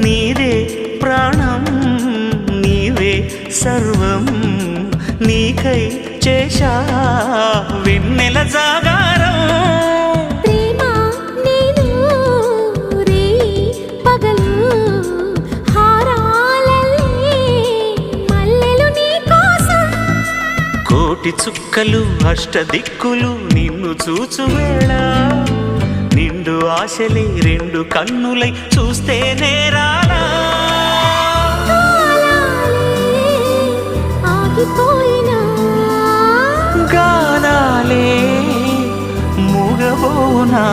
నీదే ప్రాణం నీవే సర్వం నీకై చేశా వెన్నెల జాగారం ప్రేమ నేను రే పగలు హారాలల్లే మల్లెలు నీ కోసం కోటి చుక్కలు అష్టదిక్కులు నిన్ను చూచువేళ నిండు ఆశలే రెండు కన్నులై చూస్తే నేరాలా ఆగిపోయినా గానాలే మూగబోనా